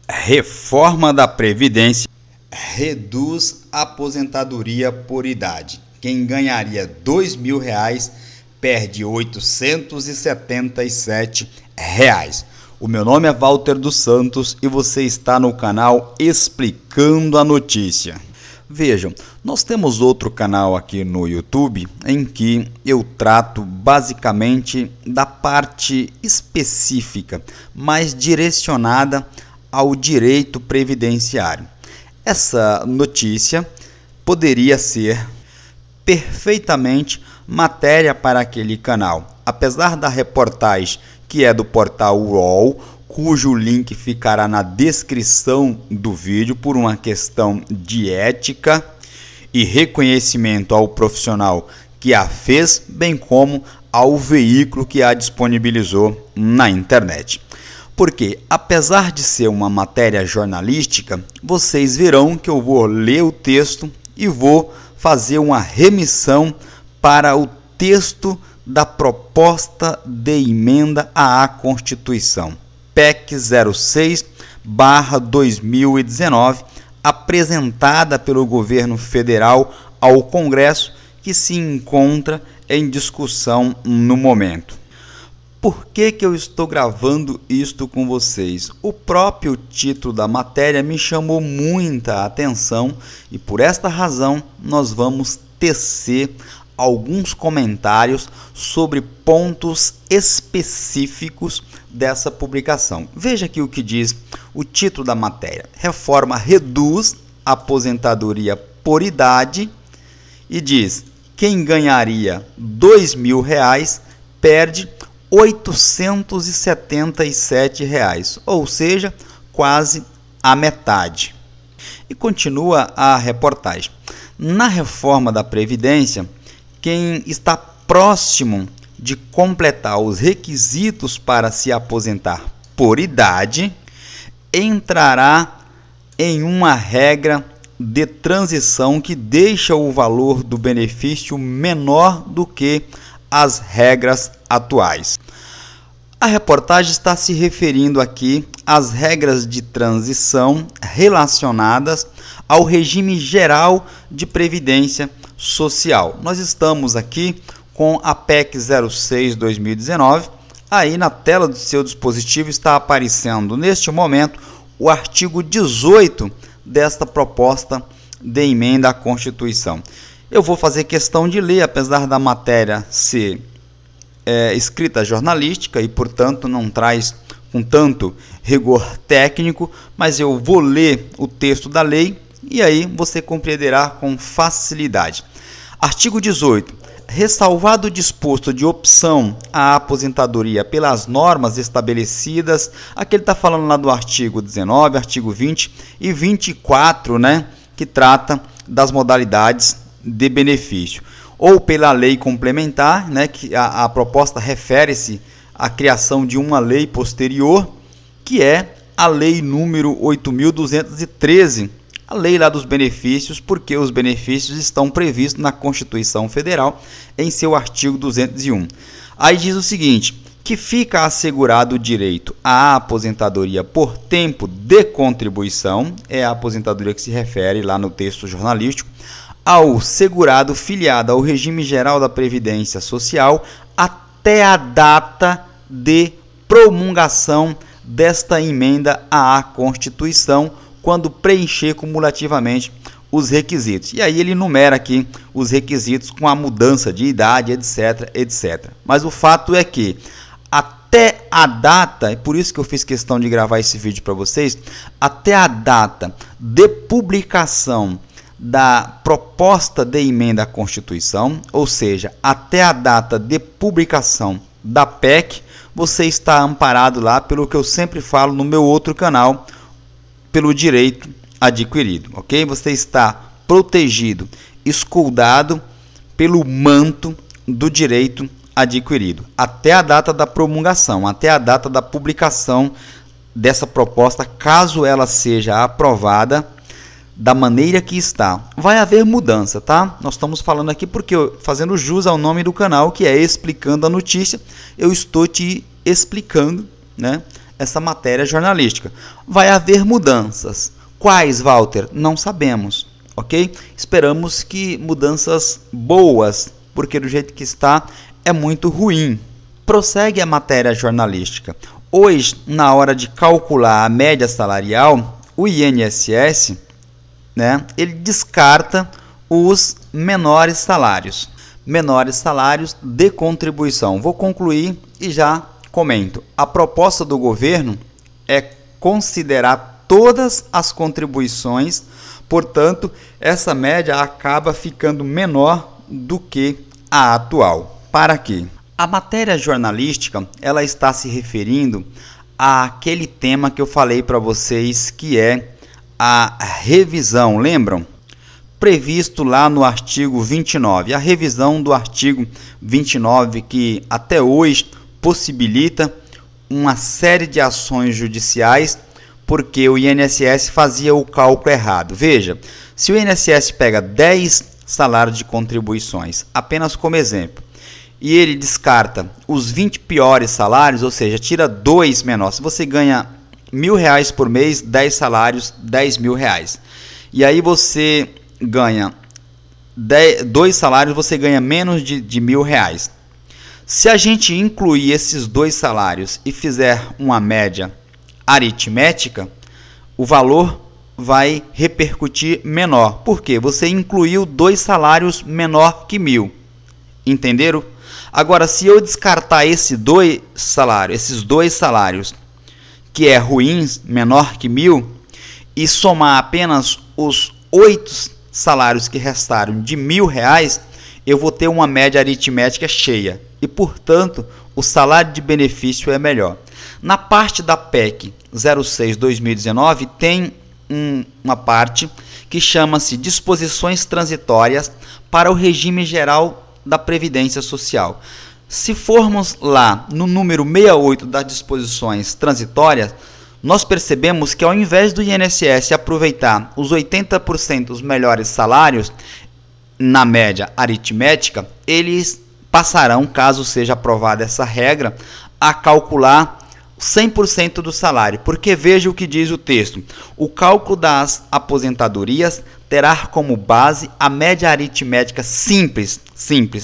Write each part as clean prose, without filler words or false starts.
Reforma da Previdência reduz a aposentadoria por idade. Quem ganharia R$ 2.000 perde R$ 877. O meu nome é Walter dos Santos e você está no canal Explicando a Notícia. Vejam, nós temos outro canal aqui no YouTube em que eu trato basicamente da parte específica, mais direcionada ao direito previdenciário. Essa notícia poderia ser perfeitamente matéria para aquele canal, apesar da reportagem que é do portal UOL, cujo link ficará na descrição do vídeo por uma questão de ética e reconhecimento ao profissional que a fez, bem como ao veículo que a disponibilizou na internet. Porque, apesar de ser uma matéria jornalística, vocês verão que eu vou ler o texto e vou fazer uma remissão para o texto da proposta de emenda à Constituição, PEC 06/2019, apresentada pelo governo federal ao Congresso, que se encontra em discussão no momento. Por que eu estou gravando isto com vocês? O próprio título da matéria me chamou muita atenção e por esta razão nós vamos tecer alguns comentários sobre pontos específicos dessa publicação. Veja aqui o que diz o título da matéria. Reforma reduz a aposentadoria por idade e diz: quem ganharia R$ 2.000 perde R$ 877, ou seja, quase a metade. E continua a reportagem. Na reforma da Previdência, quem está próximo de completar os requisitos para se aposentar por idade entrará em uma regra de transição que deixa o valor do benefício menor do que as regras atuais. A reportagem está se referindo aqui às regras de transição relacionadas ao regime geral de previdência social. Nós estamos aqui com a PEC 06/2019. Aí na tela do seu dispositivo está aparecendo neste momento o artigo 18 desta proposta de emenda à Constituição. Eu vou fazer questão de ler, apesar da matéria ser escrita jornalística e, portanto, não traz com tanto rigor técnico, mas eu vou ler o texto da lei e aí você compreenderá com facilidade. Artigo 18. Ressalvado o disposto de opção à aposentadoria pelas normas estabelecidas, aqui ele está falando lá do artigo 19, artigo 20 e 24, né, que trata das modalidades de benefício, ou pela lei complementar, né, que a proposta refere-se à criação de uma lei posterior, que é a lei número 8.213, a lei lá dos benefícios, porque os benefícios estão previstos na Constituição Federal em seu artigo 201. Aí diz o seguinte, que fica assegurado o direito à aposentadoria por tempo de contribuição, é a aposentadoria que se refere lá no texto jornalístico, ao segurado filiado ao regime geral da Previdência Social até a data de promulgação desta emenda à Constituição, quando preencher cumulativamente os requisitos. E aí ele enumera aqui os requisitos com a mudança de idade, etc, etc. Mas o fato é que até a data, e por isso que eu fiz questão de gravar esse vídeo para vocês, até a data de publicação da proposta de emenda à Constituição, ou seja, até a data de publicação da PEC, você está amparado lá pelo que eu sempre falo no meu outro canal, pelo direito adquirido, ok? Você está protegido, escudado pelo manto do direito adquirido, até a data da promulgação, até a data da publicação dessa proposta, caso ela seja aprovada da maneira que está. Vai haver mudança, tá? Nós estamos falando aqui porque, fazendo jus ao nome do canal, que é Explicando a Notícia, eu estou te explicando, né, essa matéria jornalística. Vai haver mudanças. Quais, Walter? Não sabemos, ok? Esperamos que mudanças boas, porque do jeito que está é muito ruim. Prossegue a matéria jornalística. Hoje, na hora de calcular a média salarial, o INSS, ele descarta os menores salários de contribuição. Vou concluir e já comento. A proposta do governo é considerar todas as contribuições, portanto, essa média acaba ficando menor do que a atual. Para quê? A matéria jornalística, ela está se referindo àquele tema que eu falei para vocês, que é a revisão, lembram? Previsto lá no artigo 29, a revisão do artigo 29, que até hoje possibilita uma série de ações judiciais, porque o INSS fazia o cálculo errado. Veja, se o INSS pega 10 salários de contribuições, apenas como exemplo, e ele descarta os 20 piores salários, ou seja, tira 2 menores. Se você ganha R$1.000 por mês, 10 salários, R$10.000. E aí você ganha 2 salários, você ganha menos de R$1.000. Se a gente incluir esses 2 salários e fizer uma média aritmética, o valor vai repercutir menor. Por quê? Você incluiu 2 salários menor que 1.000. Entenderam? Agora, se eu descartar esses dois salários, que é ruins, menor que 1.000, e somar apenas os 8 salários que restaram de R$1.000, eu vou ter uma média aritmética cheia. E, portanto, o salário de benefício é melhor. Na parte da PEC 06/2019, tem uma parte que chama-se Disposições Transitórias para o Regime Geral da Previdência Social. Se formos lá no número 68 das disposições transitórias, nós percebemos que ao invés do INSS aproveitar os 80% dos melhores salários na média aritmética, eles passarão, caso seja aprovada essa regra, a calcular 100% do salário, porque veja o que diz o texto. O cálculo das aposentadorias terá como base a média aritmética simples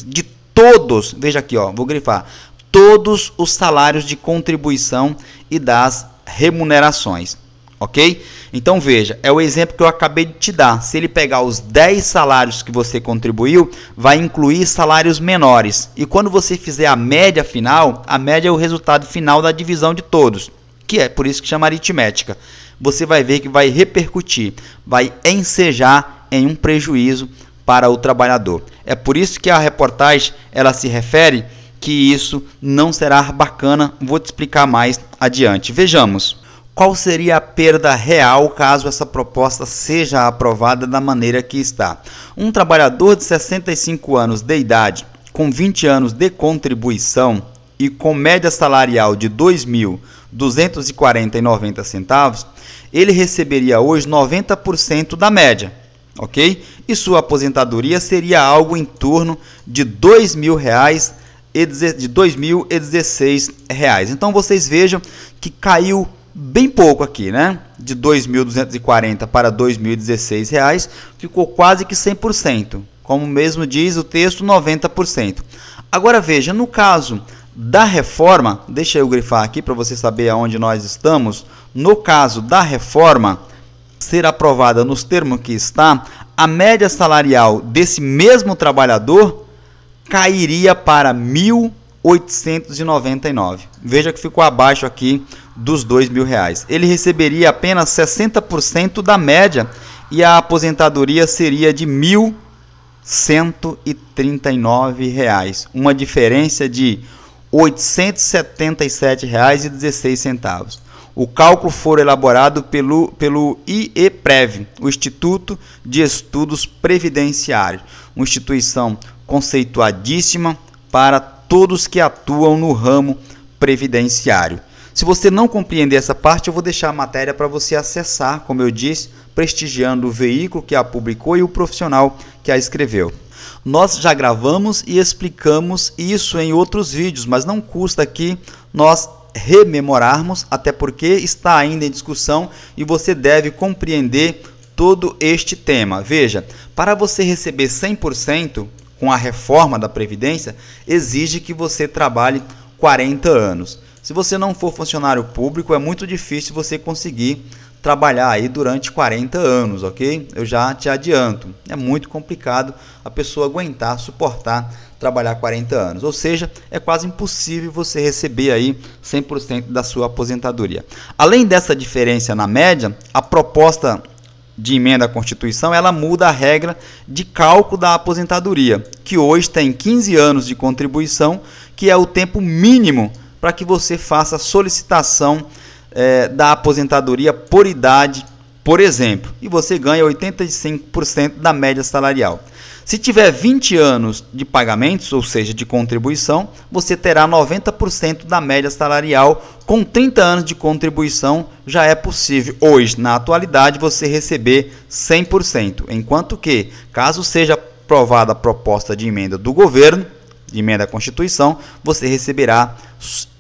de todos, veja aqui, vou grifar, todos os salários de contribuição e das remunerações, ok? Então veja, é o exemplo que eu acabei de te dar. Se ele pegar os 10 salários que você contribuiu, vai incluir salários menores. E quando você fizer a média final, a média é o resultado final da divisão de todos, que é por isso que chama aritmética. Você vai ver que vai repercutir, vai ensejar em um prejuízo para o trabalhador. É por isso que a reportagem ela se refere que isso não será bacana. Vou te explicar mais adiante. Vejamos. Qual seria a perda real caso essa proposta seja aprovada da maneira que está? Um trabalhador de 65 anos de idade, com 20 anos de contribuição e com média salarial de R$ 2.240,90, ele receberia hoje 90% da média, ok? E sua aposentadoria seria algo em torno de R$ 2.016. Então vocês vejam que caiu bem pouco aqui, né? De 2.240 para R$ 2.016, ficou quase que 100%. Como mesmo diz o texto, 90%. Agora veja, no caso da reforma, deixa eu grifar aqui para você saber aonde nós estamos. No caso da reforma ser aprovada nos termos que está, a média salarial desse mesmo trabalhador cairia para R$ 1.899. Veja que ficou abaixo aqui dos R$ 2.000. Ele receberia apenas 60% da média e a aposentadoria seria de R$ 1.139, uma diferença de R$ 877,16. O cálculo foi elaborado pelo IEPREV, o Instituto de Estudos Previdenciários, uma instituição conceituadíssima para todos que atuam no ramo previdenciário. Se você não compreender essa parte, eu vou deixar a matéria para você acessar, como eu disse, prestigiando o veículo que a publicou e o profissional que a escreveu. Nós já gravamos e explicamos isso em outros vídeos, mas não custa aqui nós rememorarmos, até porque está ainda em discussão e você deve compreender todo este tema. Veja, para você receber 100% com a reforma da Previdência, exige que você trabalhe 40 anos. Se você não for funcionário público, é muito difícil você conseguir trabalhar aí durante 40 anos, ok? Eu já te adianto, é muito complicado a pessoa aguentar, suportar trabalhar 40 anos, ou seja, é quase impossível você receber aí 100% da sua aposentadoria. Além dessa diferença na média, a proposta de emenda à Constituição, ela muda a regra de cálculo da aposentadoria, que hoje tem 15 anos de contribuição, que é o tempo mínimo para que você faça a solicitação da aposentadoria por idade, por exemplo, e você ganha 85% da média salarial. Se tiver 20 anos de pagamentos, ou seja, de contribuição, você terá 90% da média salarial. Com 30 anos de contribuição, já é possível, hoje, na atualidade, você receber 100%, enquanto que, caso seja aprovada a proposta de emenda do governo, de emenda à Constituição, você receberá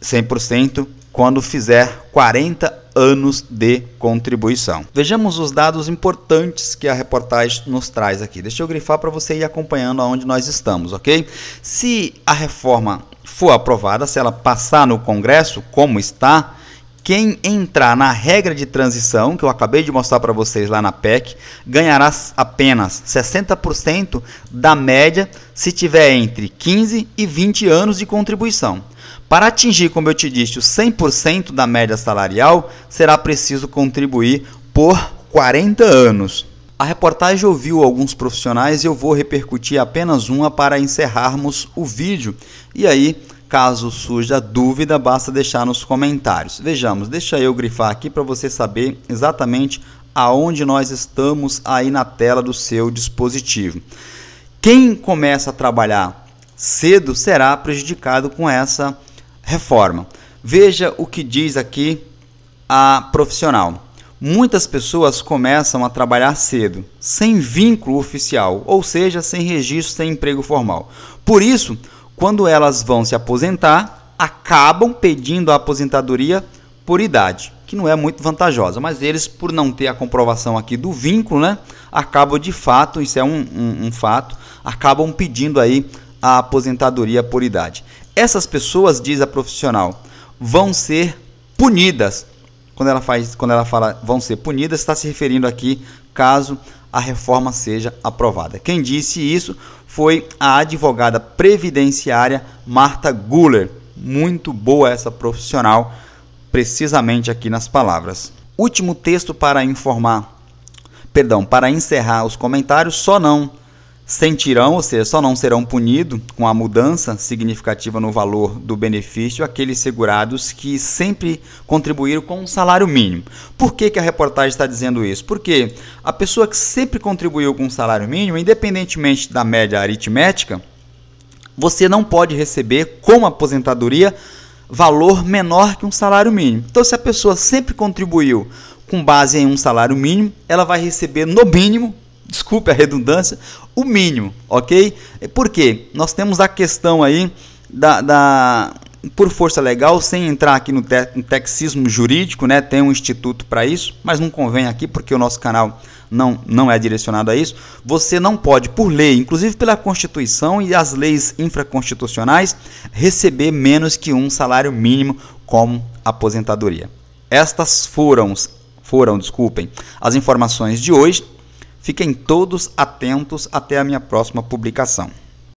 100% quando fizer 40 anos de contribuição. Vejamos os dados importantes que a reportagem nos traz aqui. Deixa eu grifar para você ir acompanhando aonde nós estamos, ok? Se a reforma for aprovada, se ela passar no Congresso, como está, quem entrar na regra de transição, que eu acabei de mostrar para vocês lá na PEC, ganhará apenas 60% da média se tiver entre 15 e 20 anos de contribuição. Para atingir, como eu te disse, o 100% da média salarial, será preciso contribuir por 40 anos. A reportagem ouviu alguns profissionais e eu vou repercutir apenas uma para encerrarmos o vídeo. E aí, caso surja dúvida, basta deixar nos comentários. Vejamos, deixa eu grifar aqui para você saber exatamente aonde nós estamos aí na tela do seu dispositivo. Quem começa a trabalhar cedo será prejudicado com essa reforma. Veja o que diz aqui a profissional. Muitas pessoas começam a trabalhar cedo, sem vínculo oficial, ou seja, sem registro, sem emprego formal. Por isso, quando elas vão se aposentar, acabam pedindo a aposentadoria por idade, que não é muito vantajosa, mas eles, por não ter a comprovação aqui do vínculo, né, acabam de fato, isso é um fato, acabam pedindo aí a aposentadoria por idade. Essas pessoas, diz a profissional, vão ser punidas. Quando ela fala vão ser punidas, está se referindo aqui caso a reforma seja aprovada. Quem disse isso foi a advogada previdenciária Marta Guller. Muito boa essa profissional, precisamente aqui nas palavras. Último texto para encerrar os comentários, só não sentirão, ou seja, só não serão punidos com a mudança significativa no valor do benefício aqueles segurados que sempre contribuíram com um salário mínimo. Por que a reportagem está dizendo isso? Porque a pessoa que sempre contribuiu com um salário mínimo, independentemente da média aritmética, você não pode receber como aposentadoria valor menor que um salário mínimo. Então, se a pessoa sempre contribuiu com base em um salário mínimo, ela vai receber no mínimo, desculpe a redundância, o mínimo, ok? Por quê? Nós temos a questão aí por força legal, sem entrar aqui no tecnicismo jurídico, né? Tem um instituto para isso, mas não convém aqui porque o nosso canal não é direcionado a isso. Você não pode, por lei, inclusive pela Constituição e as leis infraconstitucionais, receber menos que um salário mínimo como aposentadoria. Estas foram, as informações de hoje. Fiquem todos atentos até a minha próxima publicação.